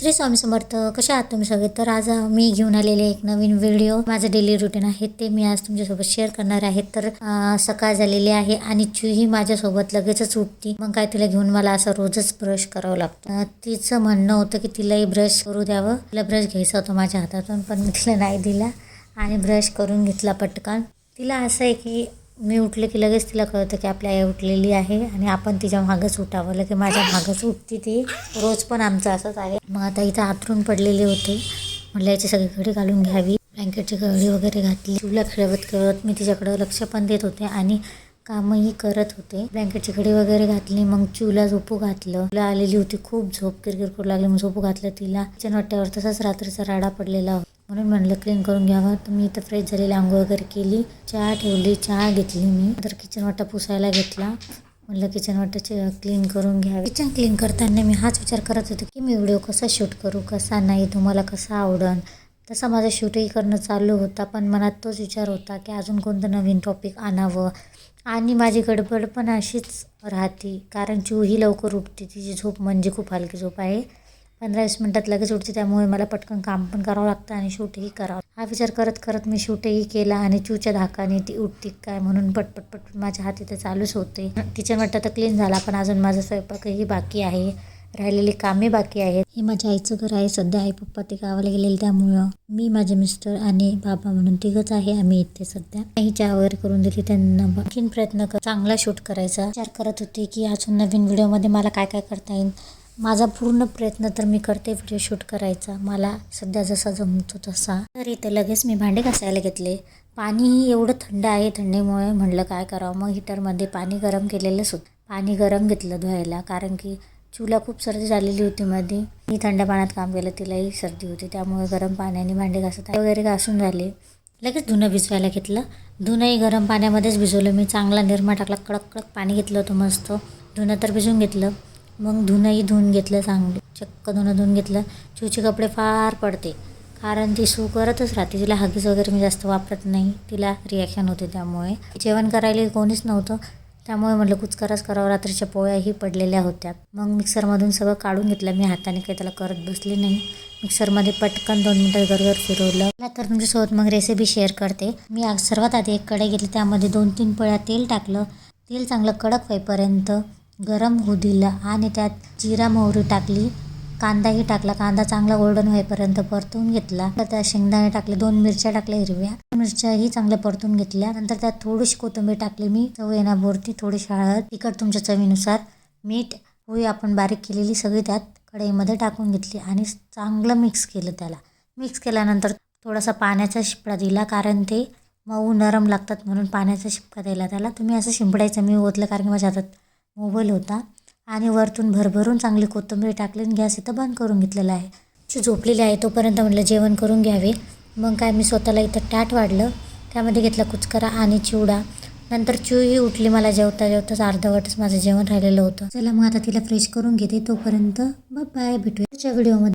श्री स्वामी समर्थ. कशा आहात तुम्ही सगळे? तर आज मी घेऊन आलेले एक नवीन व्हिडिओ. माझं डेली रुटीन आहे ते मी आज तुमच्यासोबत शेअर करणार आहे. तर सकाळ झालेली आहे आणि चूही माझ्यासोबत लगेचच उठती. मग काय तिला घेऊन मला असं रोजच ब्रश करावं लागतं. तिचं म्हणणं होतं की तिलाही ब्रश करू द्यावं. तिला ब्रश घ्यायचा होता माझ्या हातातून, पण मी तिला नाही दिला आणि ब्रश करून घेतला पटकन. तिला असं आहे की मी उठले की लगेच तिला कळतं की आपली आई उठलेली आहे आणि आपण तिच्या मागंच उठावं. लगे माझ्या मागंच उठती ती. रोज पण आमचं असंच आहे. मग आता इथं आतरून पडलेले होते, म्हटलं याची सगळी घडी घालून घ्यावी. ब्लँकेटची घडी वगैरे घातली. चिवला खेळत मी तिच्याकडं लक्ष पण देत होते आणि कामही करत होते. ब्लँकेटची घडी वगैरे घातली. मग चिवला झोपू घातलं. तिला आलेली होती खूप झोप, किरकिर करू लागली. मग झोपू घातलं तिला. किचन वाट्यावर तसाच रात्रीचा राडा पडलेला होता, म्हणून म्हणलं क्लीन करून घ्यावा. तर मी इथं फ्रेश झालेली आंघोळ वगैरे केली, चहा ठेवली, चहा घेतली. मी तर किचन वाटा पुसायला घेतला. म्हणलं किचन वाट्याचे क्लीन करून घ्यावे. किचन क्लीन करताना मी हाच विचार करत होते की मी व्हिडिओ कसा शूट करू, कसा नाही, तुम्हाला कसा आवडन. तसा माझा शूटही करणं चालू होता, पण मनात तोच विचार होता की अजून कोणतं नवीन टॉपिक आणावं. आणि माझी गडबड पण अशीच राहते, कारण चूही लवकर उठते. तिची झोप म्हणजे खूप हलकी झोप आहे. 15-20 मिनटात लगेच उठते, त्यामुळे मला पटकन काम पण करावं लागतं आणि शूटही करावं. हा विचार करत करत मी शूटही केला आणि चूच्या धाकाने ती उठती काय म्हणून पटपट माझ्या हात इथे चालूच होते. किचन वाटा तर क्लीन झाला, पण अजून माझा स्वयंपाकही बाकी आहे, राहिलेली कामे बाकी आहेत. हे माझ्या आईचं घर आहे. सध्या आई पप्पा ते गावाला गेलेले, त्यामुळं मी, माझे मिस्टर आणि बाबा म्हणून तिघंच आहे आम्ही इथे सध्या. ही चहा वगैरे करून दिली त्यांना. आणखीन प्रयत्न चांगला शूट करायचा विचार करत होते की अजून नवीन व्हिडिओमध्ये मला काय काय करता येईल. माझा पूर्ण प्रयत्न तर मी करते व्हिडिओ शूट करायचा, मला सध्या जसा जमतो तसा. तर इथे लगेच मी भांडे घासायला घेतले. पाणी एवढं थंड आहे, थंडीमुळे म्हणलं काय करावं. मग हीटरमध्ये पाणी गरम केलेलंच होतं. पाणी गरम घेतलं धुवायला, कारण की चूला खूप सर्दी झालेली होती मध्ये. मी थंड पाण्यात काम केलं, तिलाही सर्दी होती, त्यामुळे गरम पाण्याने भांडे घासत वगैरे घासून झाले. लगेच धुणं भिजवायला घेतलं. धुणंही गरम पाण्यामध्येच भिजवलं मी. चांगला निरमा टाकला, कडक पाणी घेतलं होतं मस्त. धुणं तर भिजवून घेतलं. मग धुणंही धुवून घेतलं, चांगलं चक्क धुणं धुवून घेतलं. चूचे कपडे फार पडते, कारण ती सू करतच राहते. तिला हगीज वगैरे मी जास्त वापरत नाही, तिला रिॲक्शन होते. त्यामुळे जेवण करायला कोणीच नव्हतं, त्यामुळे म्हटलं कुचकराच करावं. रात्रीच्या पोळ्याही पडलेल्या होत्या. मग मिक्सरमधून सगळं काढून घेतलं मी. हाताने काही त्याला करत बसली नाही. मिक्सरमध्ये पटकन 2 मिनिटं गरगर फिरवलं. तर तुमच्यासोबत मग रेसिपी शेअर करते. मी सर्वात आधी एक कढई घेतली, त्यामध्ये 2-3 पळ्या तेल टाकलं. तेल चांगलं कडक होईपर्यंत गरम होऊ दिलं आणि त्यात जिरा मोहरी टाकली. कांदाही टाकला. कांदा चांगला गोल्डन होईपर्यंत परतून घेतला. त्यात शेंगदाणे टाकले, 2 मिरच्या टाकल्या हिरव्या. मिरच्याही चांगल्या परतून घेतल्या. नंतर त्यात थोडीशी कोथिंबीर टाकली मी, चव येण्यापुरती. थोडीशी हळद, तिखट तुमच्या चवीनुसार, मीठ, पोळी आपण बारीक केलेली सगळी त्यात कढईमध्ये टाकून घेतली आणि चांगलं मिक्स केलं. त्याला मिक्स केल्यानंतर थोडासा पाण्याचा शिपडा दिला, कारण ते मऊ नरम लागतात म्हणून पाण्याचा शिपका दिला त्याला. तुम्ही असं शिंपडायचं, मी ओतलं कारण की माझ्या हातात मोबाईल होता. आणि वरतून भरभरून चांगली कोथिंबीर टाकली. गॅस इथं बंद करून घेतलेला आहे. चू झोपलेली आहे, तोपर्यंत म्हटलं जेवण करून घ्यावे. मग काय मी स्वतःला इथं ताट वाढलं, त्यामध्ये घेतला कुचकरा आणि चिवडा. नंतर चूही उठली. मला जेवताच अर्धवटच माझं जेवण राहिलेलं होतं. चला मग आता तिला फ्रेश करून घेते. तोपर्यंत बाय, भेटूया पुढच्या व्हिडिओमध्ये.